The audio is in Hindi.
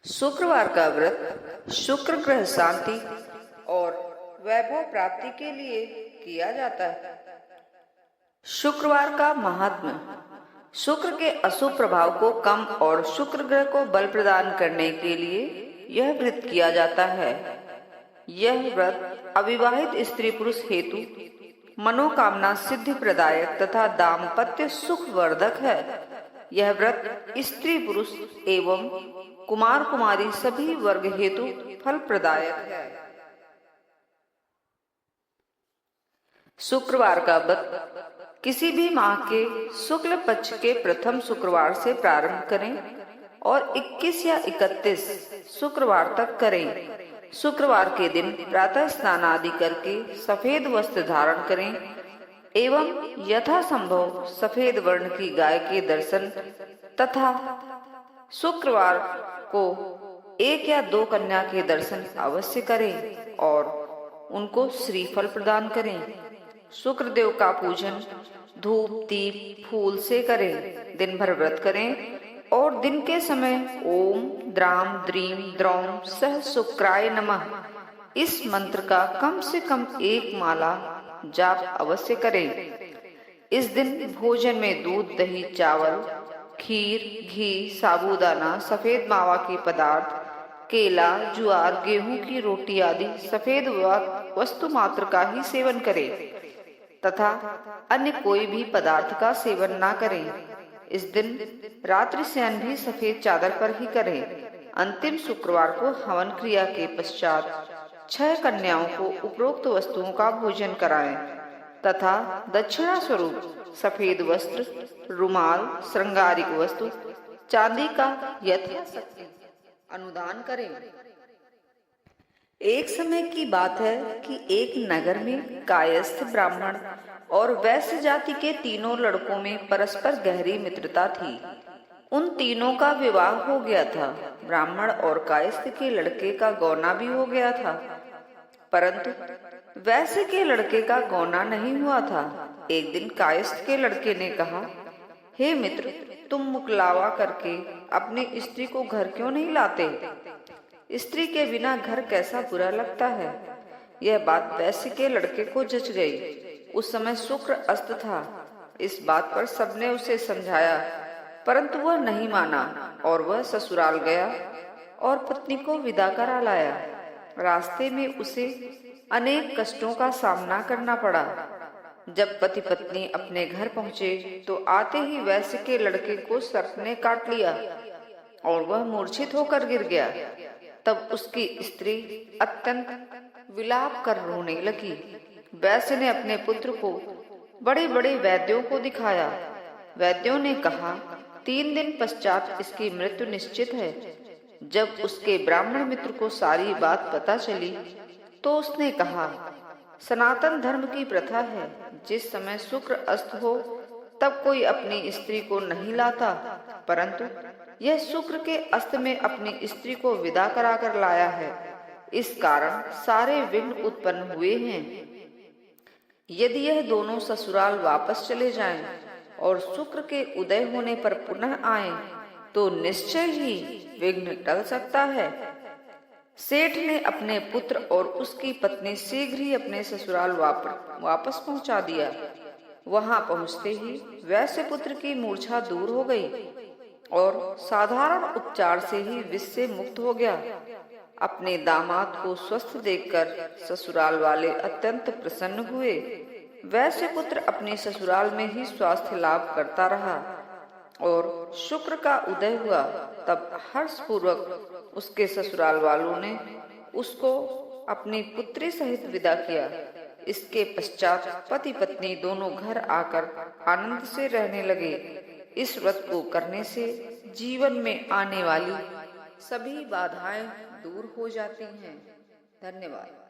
शुक्रवार का व्रत शुक्र ग्रह शांति और वैभव प्राप्ति के लिए किया जाता है। शुक्रवार का महात्म्य। शुक्र के अशुभ प्रभाव को कम और शुक्र ग्रह को बल प्रदान करने के लिए यह व्रत किया जाता है। यह व्रत अविवाहित स्त्री पुरुष हेतु मनोकामना सिद्धि प्रदायक तथा दाम्पत्य सुख वर्धक है। यह व्रत स्त्री पुरुष एवं कुमार कुमारी सभी वर्ग हेतु फल प्रदायक है। शुक्रवार का व्रत किसी भी माह के शुक्ल पक्ष के प्रथम शुक्रवार से प्रारंभ करें और 21 या 31 शुक्रवार तक करें। शुक्रवार के दिन प्रातः स्नान आदि करके सफेद वस्त्र धारण करें एवं यथासंभव सफेद वर्ण की गाय के दर्शन तथा शुक्रवार को 1 या 2 कन्या के दर्शन अवश्य करें और उनको श्रीफल प्रदान करें। शुक्रदेव का पूजन धूप दीप फूल से करें। दिन भर व्रत करें और दिन के समय ओम द्राम द्रीम द्रौम सह शुक्राय नमः इस मंत्र का कम से कम 1 माला जाप अवश्य करें। इस दिन भोजन में दूध दही चावल खीर घी साबूदाना सफेद मावा के पदार्थ केला ज्वार गेहूं की रोटी आदि सफेद वस्तु मात्र का ही सेवन करें तथा अन्य कोई भी पदार्थ का सेवन ना करें। इस दिन रात्रि शयन भी सफेद चादर पर ही करें। अंतिम शुक्रवार को हवन क्रिया के पश्चात 6 कन्याओं को उपरोक्त वस्तुओं का भोजन कराएं तथा दक्षिणा स्वरूप सफेद वस्त्र रुमाल श्रृंगारिक वस्तु चांदी का यथाशक्ति अनुदान करें। एक समय की बात है कि एक नगर में कायस्थ ब्राह्मण और वैश्य जाति के तीनों लड़कों में परस्पर गहरी मित्रता थी। उन तीनों का विवाह हो गया था। ब्राह्मण और कायस्थ के लड़के का गौना भी हो गया था, परंतु वैश्य के लड़के का गौना नहीं हुआ था। एक दिन कायस्थ के लड़के ने कहा, हे मित्र, तुम मुकलावा करके अपनी स्त्री को घर क्यों नहीं लाते? स्त्री के बिना घर कैसा बुरा लगता है। यह बात वैश्य के लड़के को जच गई। उस समय शुक्र अस्त था। इस बात पर सबने उसे समझाया, परंतु वह नहीं माना और वह ससुराल गया और पत्नी को विदा करा लाया। रास्ते में उसे अनेक कष्टों का सामना करना पड़ा। जब पति पत्नी अपने घर पहुंचे तो आते ही वैश्य के लड़के को सर्प ने काट लिया और वह मूर्छित होकर गिर गया। तब उसकी स्त्री अत्यंत विलाप कर रोने लगी। वैश्य ने अपने पुत्र को बड़े बड़े वैद्यों को दिखाया। वैद्यों ने कहा, 3 दिन पश्चात इसकी मृत्यु निश्चित है। जब उसके ब्राह्मण मित्र को सारी बात पता चली तो उसने कहा, सनातन धर्म की प्रथा है, जिस समय शुक्र अस्त हो तब कोई अपनी स्त्री को नहीं लाता, परंतु यह शुक्र के अस्त में अपनी स्त्री को विदा कराकर लाया है। इस कारण सारे विघ्न उत्पन्न हुए हैं। यदि यह दोनों ससुराल वापस चले जाएं और शुक्र के उदय होने पर पुनः आएं, तो निश्चय ही विघ्न टल सकता है। सेठ ने अपने पुत्र और उसकी पत्नी शीघ्र ही अपने ससुराल वापस पहुंचा दिया। वहां पहुंचते ही वैश्य पुत्र की मूर्छा दूर हो गई और साधारण उपचार से ही विष से मुक्त हो गया। अपने दामाद को स्वस्थ देखकर ससुराल वाले अत्यंत प्रसन्न हुए। वैश्य पुत्र अपने ससुराल में ही स्वास्थ्य लाभ करता रहा और शुक्र का उदय हुआ। तब हर्षपूर्वक उसके ससुराल वालों ने उसको अपनी पुत्री सहित विदा किया। इसके पश्चात पति पत्नी दोनों घर आकर आनंद से रहने लगे। इस व्रत को करने से जीवन में आने वाली सभी बाधाएं दूर हो जाती हैं। धन्यवाद।